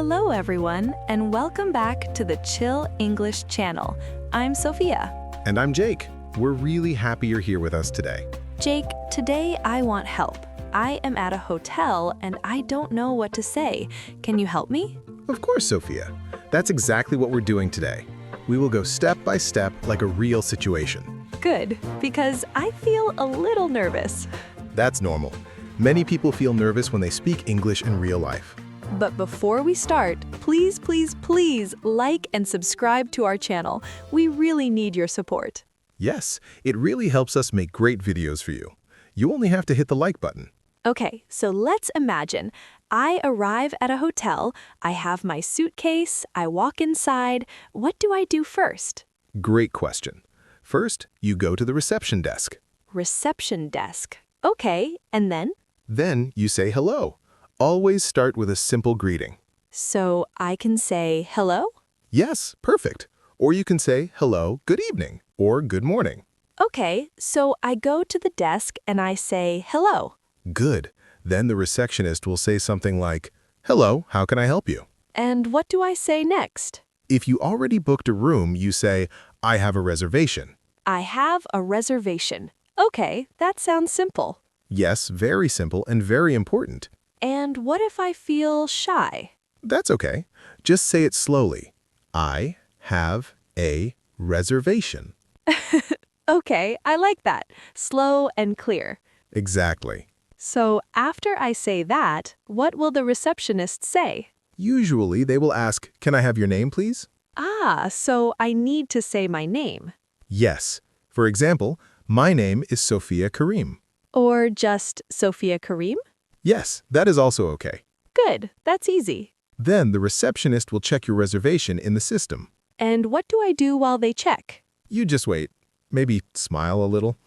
Hello everyone, and welcome back to the Chill English channel. I'm Sophia. And I'm Jake. We're really happy you're here with us today. Jake, today I want help. I am at a hotel and I don't know what to say. Can you help me? Of course, Sophia. That's exactly what we're doing today. We will go step by step like a real situation. Good, because I feel a little nervous. That's normal. Many people feel nervous when they speak English in real life. But before we start, please like and subscribe to our channel. We really need your support. Yes, it really helps us make great videos for you. You only have to hit the like button. Okay, so let's imagine. I arrive at a hotel, I have my suitcase, I walk inside. What do I do first? Great question. First, you go to the reception desk. Reception desk. Okay, and then? Then you say hello. Always start with a simple greeting. So I can say hello? Yes, perfect. Or you can say hello, good evening, or good morning. Okay, so I go to the desk and I say hello. Good. Then the receptionist will say something like, "Hello, how can I help you?" And what do I say next? If you already booked a room, you say, "I have a reservation." I have a reservation. Okay, that sounds simple. Yes, very simple and very important. And what if I feel shy? That's okay. Just say it slowly. I have a reservation. Okay, I like that. Slow and clear. Exactly. So after I say that, what will the receptionist say? Usually they will ask, "Can I have your name, please?" Ah, so I need to say my name. Yes. For example, my name is Sophia Karim. Or just Sophia Karim? Yes, that is also okay. Good, that's easy. Then the receptionist will check your reservation in the system. And what do I do while they check? You just wait. Maybe smile a little.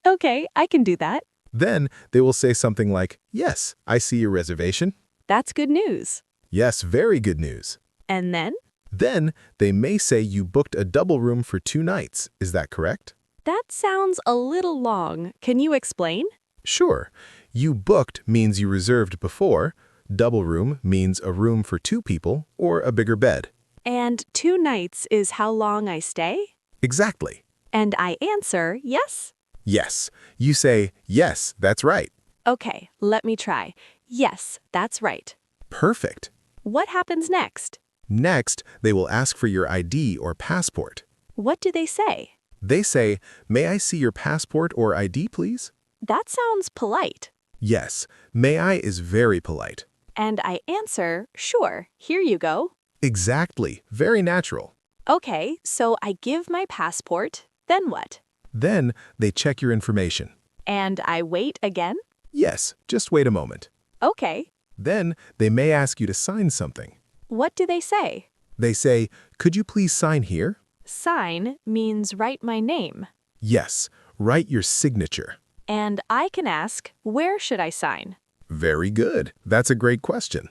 Okay, I can do that. Then they will say something like, "Yes, I see your reservation." That's good news. Yes, very good news. And then? Then they may say you booked a double room for 2 nights. Is that correct? That sounds a little long. Can you explain? Sure. You booked means you reserved before. Double room means a room for 2 people or a bigger bed. And 2 nights is how long I stay? Exactly. And I answer yes? Yes. You say, "Yes, that's right." Okay, let me try. Yes, that's right. Perfect. What happens next? Next, they will ask for your ID or passport. What do they say? They say, "May I see your passport or ID, please?" That sounds polite. Yes, "may I" is very polite. And I answer, sure, here you go. Exactly, very natural. Okay, so I give my passport, then what? Then they check your information. And I wait again? Yes, just wait a moment. Okay. Then they may ask you to sign something. What do they say? They say, "Could you please sign here?" Sign means write my name. Yes, write your signature. And I can ask, where should I sign? Very good. That's a great question.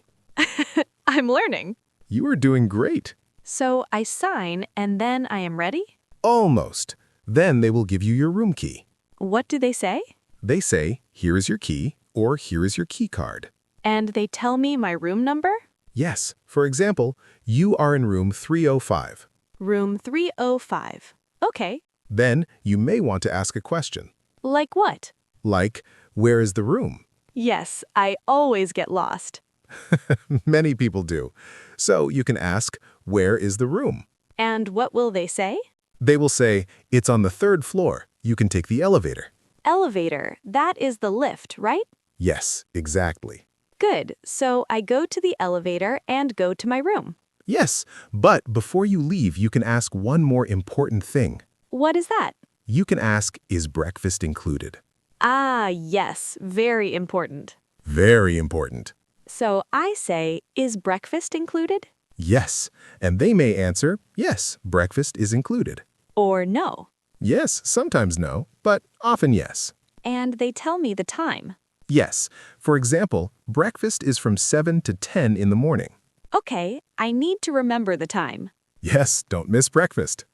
I'm learning. You are doing great. So I sign and then I am ready? Almost. Then they will give you your room key. What do they say? They say, "Here is your key," or "Here is your key card." And they tell me my room number? Yes, for example, you are in room 305. Room 305. Okay. Then you may want to ask a question. Like what? Like, "Where is the room?" Yes, I always get lost. Many people do. So you can ask, "Where is the room?" And what will they say? They will say, "It's on the 3rd floor. You can take the elevator." Elevator. That is the lift, right? Yes, exactly. Good. So I go to the elevator and go to my room. Yes, but before you leave, you can ask one more important thing. What is that? You can ask, "Is breakfast included?" Ah, yes. Very important. Very important. So I say, is breakfast included? Yes, and they may answer, "Yes, breakfast is included." Or no? Yes, sometimes no, but often yes. And they tell me the time. Yes, for example, breakfast is from 7 to 10 in the morning. Okay, I need to remember the time. Yes, don't miss breakfast.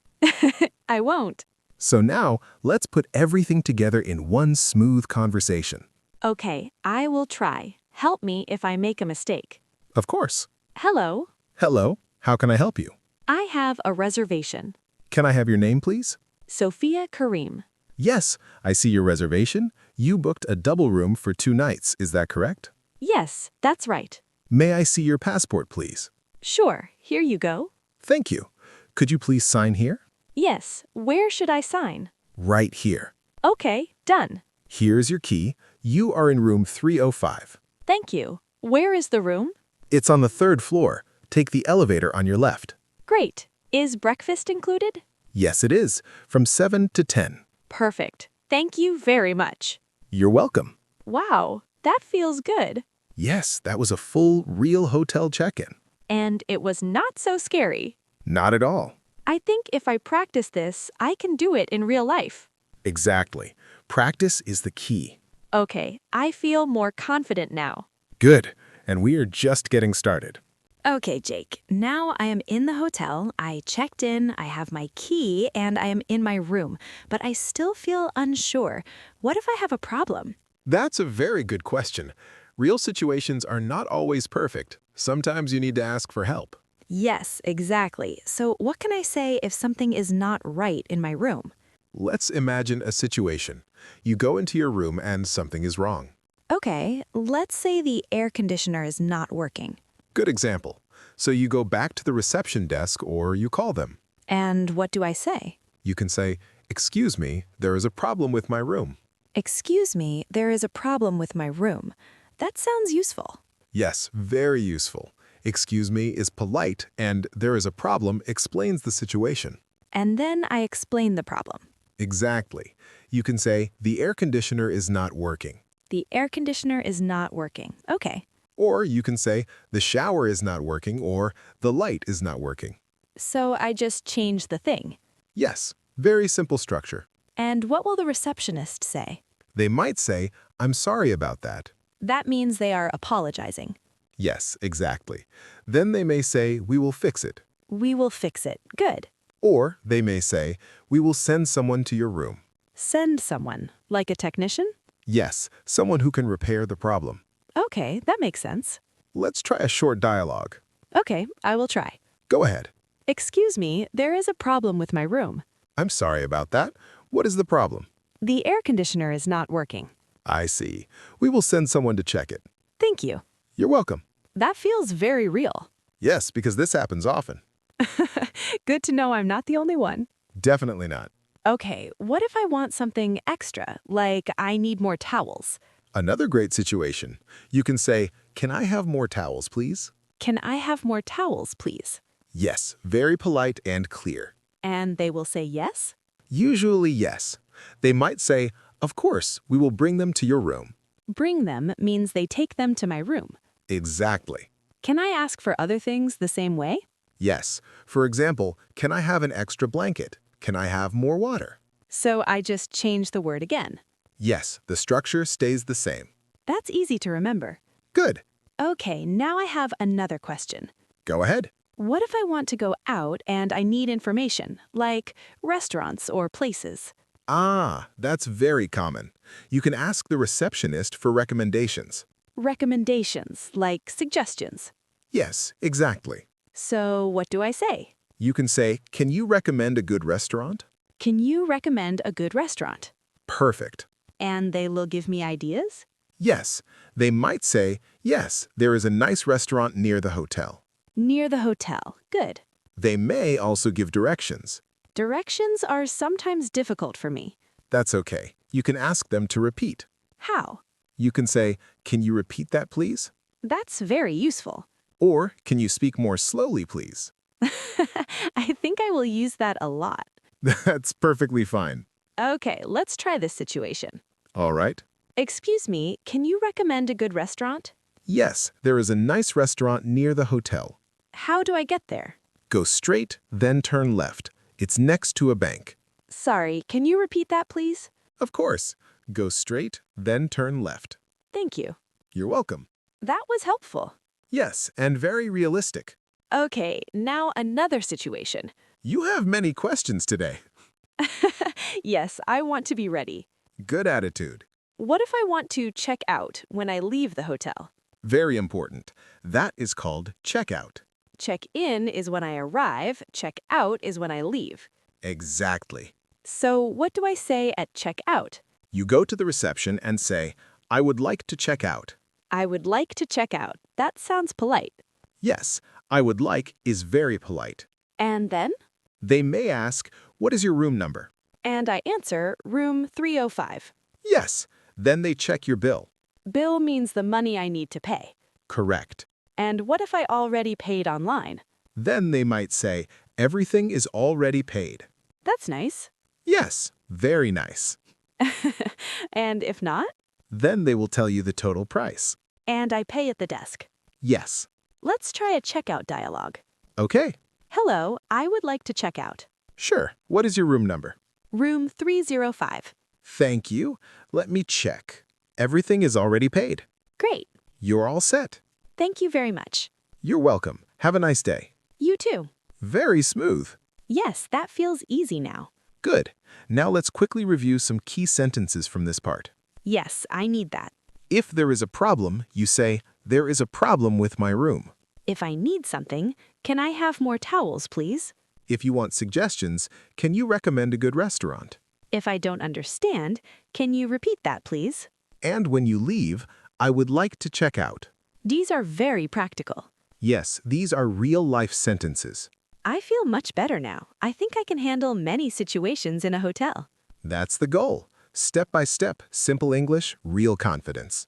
I won't. So now, let's put everything together in one smooth conversation. Okay, I will try. Help me if I make a mistake. Of course. Hello. Hello, how can I help you? I have a reservation. Can I have your name, please? Sophia Kareem. Yes, I see your reservation. You booked a double room for 2 nights, is that correct? Yes, that's right. May I see your passport, please? Sure, here you go. Thank you. Could you please sign here? Yes, where should I sign? Right here. Okay, done. Here's your key. You are in room 305. Thank you. Where is the room? It's on the 3rd floor. Take the elevator on your left. Great. Is breakfast included? Yes, it is. From 7 to 10. Perfect. Thank you very much. You're welcome. Wow, that feels good. Yes, that was a full, real hotel check-in. And it was not so scary. Not at all. I think if I practice this, I can do it in real life. Exactly. Practice is the key. Okay, I feel more confident now. Good. And we are just getting started. Okay, Jake. Now I am in the hotel, I checked in, I have my key, and I am in my room. But I still feel unsure. What if I have a problem? That's a very good question. Real situations are not always perfect. Sometimes you need to ask for help. Yes, exactly. So what can I say if something is not right in my room? Let's imagine a situation. You go into your room and something is wrong. Okay, let's say the air conditioner is not working. Good example. So you go back to the reception desk or you call them. And what do I say? You can say, "Excuse me, there is a problem with my room." Excuse me, there is a problem with my room. That sounds useful. Yes, very useful. Excuse me is polite and there is a problem explains the situation. And then I explain the problem. Exactly. You can say, "The air conditioner is not working." The air conditioner is not working. Okay. Or you can say, "The shower is not working," or "The light is not working." So I just change the thing. Yes, very simple structure. And what will the receptionist say? They might say, "I'm sorry about that." That means they are apologizing. Yes, exactly. Then they may say, "We will fix it." We will fix it. Good. Or they may say, "We will send someone to your room." Send someone, like a technician? Yes, someone who can repair the problem. Okay, that makes sense. Let's try a short dialogue. Okay, I will try. Go ahead. Excuse me, there is a problem with my room. I'm sorry about that. What is the problem? The air conditioner is not working. I see. We will send someone to check it. Thank you. You're welcome. That feels very real. Yes, because this happens often. Good to know I'm not the only one. Definitely not. Okay, what if I want something extra, like I need more towels? Another great situation. You can say, "Can I have more towels, please?" Can I have more towels, please? Yes, very polite and clear. And they will say yes? Usually, yes. They might say, "Of course, we will bring them to your room." Bring them means they take them to my room. Exactly. Can I ask for other things the same way? Yes. For example, "Can I have an extra blanket?" "Can I have more water?" So I just change the word again. Yes, the structure stays the same. That's easy to remember. Good. Okay, now I have another question. Go ahead. What if I want to go out and I need information, like restaurants or places? Ah, that's very common. You can ask the receptionist for recommendations. Recommendations, like suggestions. Yes, exactly. So what do I say? You can say, "Can you recommend a good restaurant?" Can you recommend a good restaurant? Perfect. And they will give me ideas? Yes, they might say, "Yes, there is a nice restaurant near the hotel." Near the hotel. Good. They may also give directions. Directions are sometimes difficult for me. That's okay. You can ask them to repeat. How? You can say, "Can you repeat that, please?" That's very useful. Or, "Can you speak more slowly, please?" I think I will use that a lot. That's perfectly fine. Okay, let's try this situation. All right. Excuse me, can you recommend a good restaurant? Yes, there is a nice restaurant near the hotel. How do I get there? Go straight, then turn left. It's next to a bank. Sorry, can you repeat that, please? Of course. Go straight, then turn left. Thank you. You're welcome. That was helpful. Yes, and very realistic. Okay, now another situation. You have many questions today. Yes, I want to be ready. Good attitude. What if I want to check out when I leave the hotel? Very important. That is called checkout. Check in is when I arrive, check out is when I leave. Exactly. So what do I say at checkout? You go to the reception and say, I would like to check out. I would like to check out. That sounds polite. Yes, I would like is very polite. And then? They may ask, what is your room number? And I answer, room 305. Yes, then they check your bill. Bill means the money I need to pay. Correct. And what if I already paid online? Then they might say, everything is already paid. That's nice. Yes, very nice. And if not? Then they will tell you the total price. And I pay at the desk. Yes. Let's try a checkout dialogue. Okay. Hello, I would like to check out. Sure. What is your room number? Room 305. Thank you. Let me check. Everything is already paid. Great. You're all set. Thank you very much. You're welcome. Have a nice day. You too. Very smooth. Yes, that feels easy now. Good. Now let's quickly review some key sentences from this part. Yes, I need that. If there is a problem, you say, there is a problem with my room. If I need something, can I have more towels, please? If you want suggestions, can you recommend a good restaurant? If I don't understand, can you repeat that, please? And when you leave, I would like to check out. These are very practical. Yes, these are real-life sentences. I feel much better now. I think I can handle many situations in a hotel. That's the goal. Step by step, simple English, real confidence.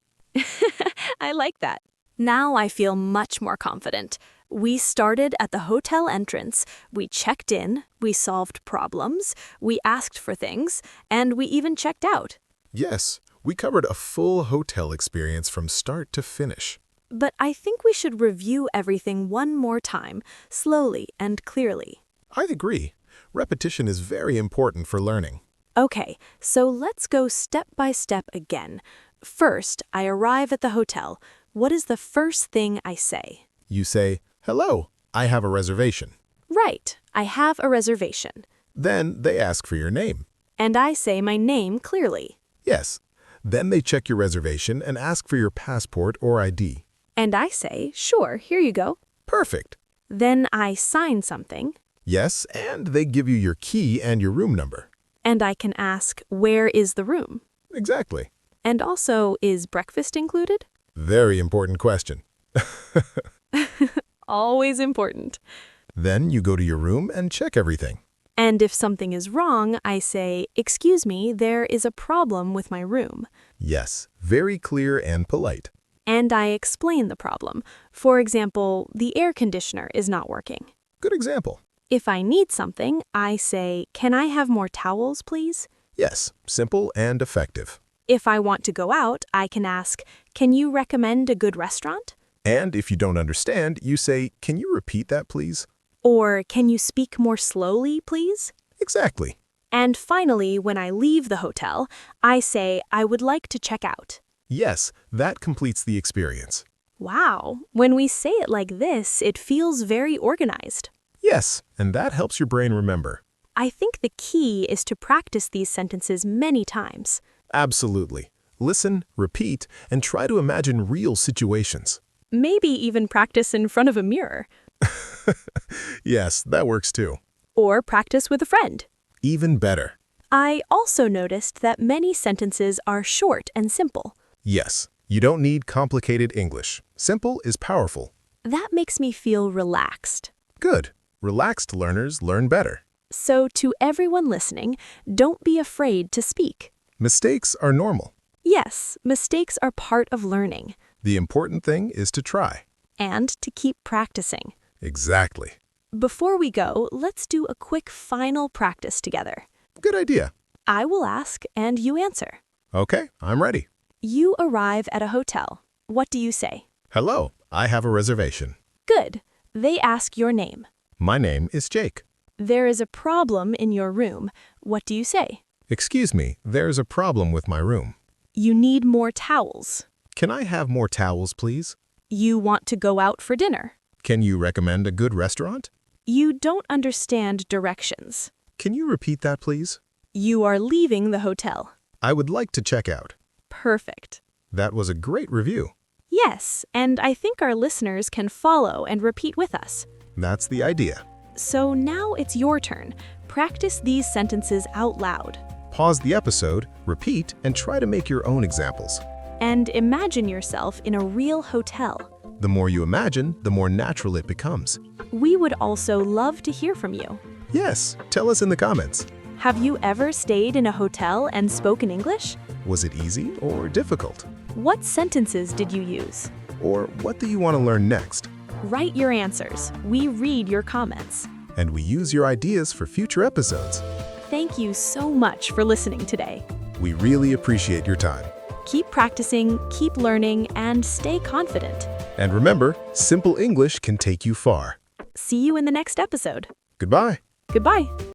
I like that. Now I feel much more confident. We started at the hotel entrance, we checked in, we solved problems, we asked for things, and we even checked out. Yes, we covered a full hotel experience from start to finish. But I think we should review everything one more time, slowly and clearly. I agree. Repetition is very important for learning. Okay, so let's go step by step again. First, I arrive at the hotel. What is the first thing I say? You say, hello, I have a reservation. Right, I have a reservation. Then they ask for your name. And I say my name clearly. Yes. Then they check your reservation and ask for your passport or ID. And I say, sure, here you go. Perfect. Then I sign something. Yes, and they give you your key and your room number. And I can ask, where is the room? Exactly. And also, is breakfast included? Very important question. Always important. Then you go to your room and check everything. And if something is wrong, I say, excuse me, there is a problem with my room. Yes, very clear and polite. And I explain the problem. For example, the air conditioner is not working. Good example. If I need something, I say, can I have more towels, please? Yes, simple and effective. If I want to go out, I can ask, can you recommend a good restaurant? And if you don't understand, you say, can you repeat that, please? Or can you speak more slowly, please? Exactly. And finally, when I leave the hotel, I say, I would like to check out. Yes, that completes the experience. Wow, when we say it like this, it feels very organized. Yes, and that helps your brain remember. I think the key is to practice these sentences many times. Absolutely. Listen, repeat, and try to imagine real situations. Maybe even practice in front of a mirror. Yes, that works too. Or practice with a friend. Even better. I also noticed that many sentences are short and simple. Yes, you don't need complicated English. Simple is powerful. That makes me feel relaxed. Good. Relaxed learners learn better. So to everyone listening, don't be afraid to speak. Mistakes are normal. Yes, mistakes are part of learning. The important thing is to try. And to keep practicing. Exactly. Before we go, let's do a quick final practice together. Good idea. I will ask and you answer. Okay, I'm ready. You arrive at a hotel. What do you say? Hello, I have a reservation. Good. They ask your name. My name is Jake. There is a problem in your room. What do you say? Excuse me, there's a problem with my room. You need more towels. Can I have more towels, please? You want to go out for dinner. Can you recommend a good restaurant? You don't understand directions. Can you repeat that, please? You are leaving the hotel. I would like to check out. Perfect. That was a great review. Yes, and I think our listeners can follow and repeat with us. That's the idea. So now it's your turn. Practice these sentences out loud. Pause the episode, repeat, and try to make your own examples. And imagine yourself in a real hotel. The more you imagine, the more natural it becomes. We would also love to hear from you. Yes, tell us in the comments. Have you ever stayed in a hotel and spoken English? Was it easy or difficult? What sentences did you use? Or what do you want to learn next? Write your answers. We read your comments. And we use your ideas for future episodes. Thank you so much for listening today. We really appreciate your time. Keep practicing, keep learning, and stay confident. And remember, simple English can take you far. See you in the next episode. Goodbye. Goodbye.